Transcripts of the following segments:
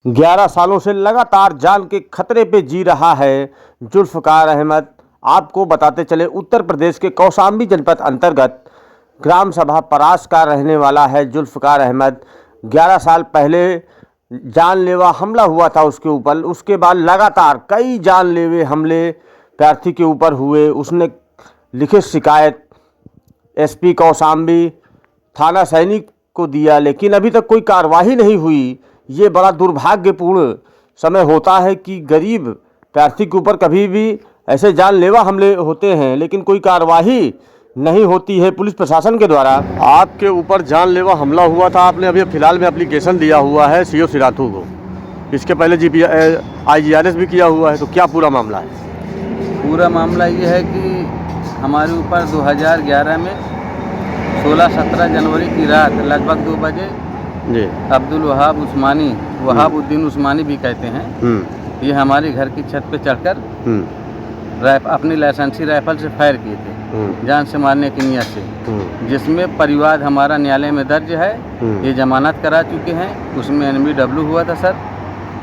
11 सालों से लगातार जान के खतरे पे जी रहा है जुल्फ़कार अहमद। आपको बताते चले, उत्तर प्रदेश के कौशाम्बी जनपद अंतर्गत ग्राम सभा परास का रहने वाला है जुल्फ़कार अहमद। 11 साल पहले जानलेवा हमला हुआ था उसके ऊपर। उसके बाद लगातार कई जानलेवे हमले प्रार्थी के ऊपर हुए। उसने लिखित शिकायत एसपी कौशाम्बी थाना सैनिक को दिया, लेकिन अभी तक कोई कार्रवाई नहीं हुई। ये बड़ा दुर्भाग्यपूर्ण समय होता है कि गरीब प्रार्थी के ऊपर कभी भी ऐसे जानलेवा हमले होते हैं, लेकिन कोई कार्रवाई नहीं होती है पुलिस प्रशासन के द्वारा। आपके ऊपर जानलेवा हमला हुआ था, आपने अभी फिलहाल में एप्लीकेशन दिया हुआ है सीओ सिराथू को। इसके पहले IGRS भी किया हुआ है, तो क्या पूरा मामला है? पूरा मामला ये है कि हमारे ऊपर 2011 में 16-17 जनवरी की रात लगभग 2 बजे जी अब्दुल वहाब उस्मानी, वहाबुद्दीन उस्मानी भी कहते हैं, ये हमारे घर की छत पे चढ़कर अपनी लाइसेंसी राइफल से फायर किए थे जान से मारने की नियत से, जिसमें परिवार हमारा न्यायालय में दर्ज है। ये जमानत करा चुके हैं। उसमें NBW हुआ था सर,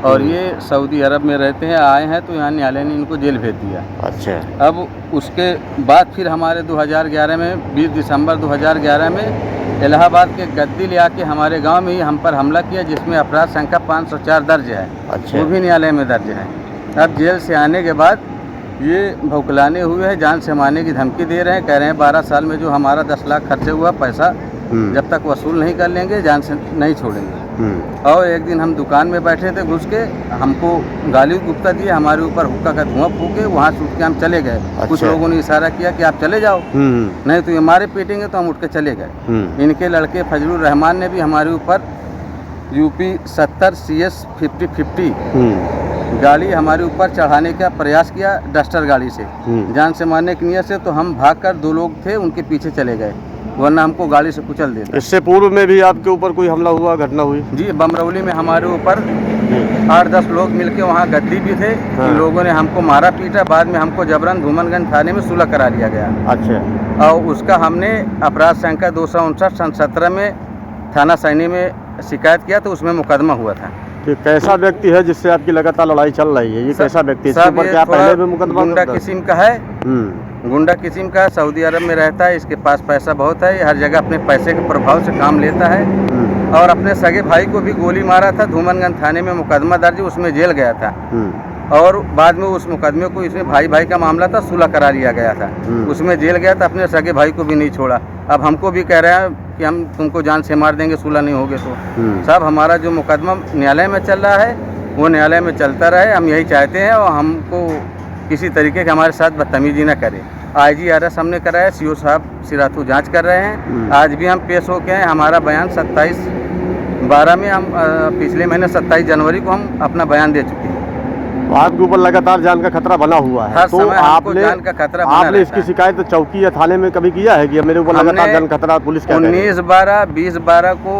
और ये सऊदी अरब में रहते हैं, आए हैं तो यहाँ न्यायालय ने इनको जेल भेज दिया। अच्छा। अब उसके बाद फिर हमारे 2011 में 20 दिसंबर 2011 में इलाहाबाद के गद्दी ले आके हमारे गांव में ही हम पर हमला किया, जिसमें अपराध संख्या 504 दर्ज है। अच्छा। वो भी न्यायालय में दर्ज है। अब जेल से आने के बाद ये भौकलाने हुए हैं, जान से मारने की धमकी दे रहे हैं। कह रहे हैं 12 साल में जो हमारा 10 लाख खर्चे हुआ पैसा जब तक वसूल नहीं कर लेंगे जान से नहीं छोड़ेंगे। और एक दिन हम दुकान में बैठे थे, घुस के हमको गाली गुप्ता दिए, हमारे ऊपर हुक्का का धुआं फूके, वहाँ से उठ के हम चले गए। अच्छा। कुछ लोगों ने इशारा किया कि आप चले जाओ, नहीं तो ये मारे पीटेंगे, तो हम उठ के चले गए। इनके लड़के फजलुर रहमान ने भी हमारे ऊपर UP 70 CS 50 गाड़ी हमारे ऊपर चढ़ाने का प्रयास किया, डस्टर गाड़ी से जान से मारने की नियत से। तो हम भागकर 2 लोग थे उनके पीछे चले गए, वरना हमको गाड़ी से कुचल देता। इससे पूर्व में भी आपके ऊपर कोई हमला हुआ, घटना हुई? जी, बमरौली में हमारे ऊपर 8-10 लोग मिलके वहाँ गद्दी भी थे। इन लोगों ने हमको मारा पीटा, बाद में हमको जबरन धूमनगंज थाने में सुलह करा लिया गया। अच्छा। और उसका हमने अपराध संख्या 259 सन 17 में थाना सैनी में शिकायत किया, तो उसमें मुकदमा हुआ था। कि कैसा व्यक्ति है जिससे आपकी लगातार लड़ाई चल रही है? ये कैसा व्यक्ति है? इसके ऊपर क्या पहले भी मुकदमा? गुंडा किस्म का है, गुंडा किस्म का, सऊदी अरब में रहता है, इसके पास पैसा बहुत है, हर जगह अपने पैसे के प्रभाव से काम लेता है। और अपने सगे भाई को भी गोली मारा था, धूमनगंज थाने में मुकदमा दर्ज, उसमें जेल गया था। और बाद में उस मुकदमे को, इसमें भाई का मामला था, सुलह करा लिया गया था। उसमें जेल गया था, अपने सगे भाई को भी नहीं छोड़ा। अब हमको भी कह रहे हैं कि हम तुमको जान से मार देंगे सुलह नहीं होगे तो। साहब, हमारा जो मुकदमा न्यायालय में चल रहा है वो न्यायालय में चलता रहे, हम यही चाहते हैं। और हमको किसी तरीके के हमारे साथ बदतमीजी न करे। IGRS हमने कराया, CO साहब सिराथू जांच कर रहे हैं। आज भी हम पेश होके हैं। हमारा बयान 27/12 में, हम पिछले महीने 27 जनवरी को हम अपना बयान दे चुके हैं। आपके ऊपर लगातार जान का खतरा बना हुआ है, तो आपने जान का खतरा आपने इसकी शिकायत चौकी या थाने में कभी किया है कि मेरे ऊपर लगातार जान खतरा? पुलिस क्या 19/12 20/12 को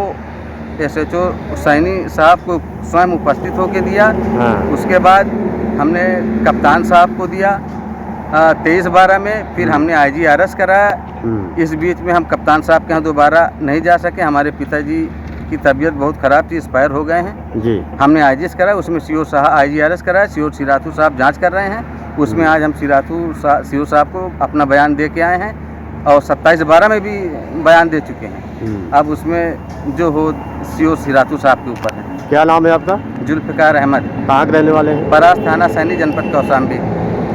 SHO सैनी साहब को स्वयं उपस्थित होकर दिया। उसके बाद हमने कप्तान साहब को दिया 23/12 में। फिर हमने IGRS कराया। इस बीच में हम कप्तान साहब के यहाँ दोबारा नहीं जा सके, हमारे पिताजी की तबीयत बहुत ख़राब थी, एक्सपायर हो गए हैं जी। हमने IGRS कराया, उसमें IGRS कराया, CO सिराथू साहब जांच कर रहे हैं। उसमें आज हम CO साहब को अपना बयान दे के आए हैं, और 27/12 में भी बयान दे चुके हैं। अब उसमें जो हो CO सिराथू साहब के ऊपर है। क्या नाम है आपका? जुल्फ़कार अहमद। कहाँ के रहने वाले हैं? परास थाना सैनी, जनपद कौशाम्बी।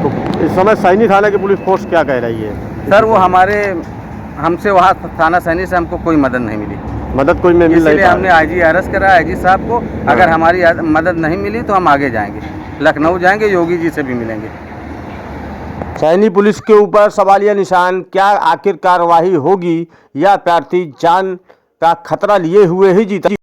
तो इस समय सैनी थाना की पुलिस फोर्स क्या कह रही है? सर, वो हमसे वहाँ थाना सैनी से हमको कोई मदद नहीं मिली। मदद कोई मिल नहीं, इसलिए हमने IGRS कराया IG साहब को। अगर हमारी मदद नहीं मिली तो हम आगे जाएंगे, लखनऊ जाएंगे, योगी जी से भी मिलेंगे। सैनी पुलिस के ऊपर सवालिया निशान, क्या आखिर कार्रवाई होगी या प्रार्थी जान का खतरा लिए हुए ही जीता?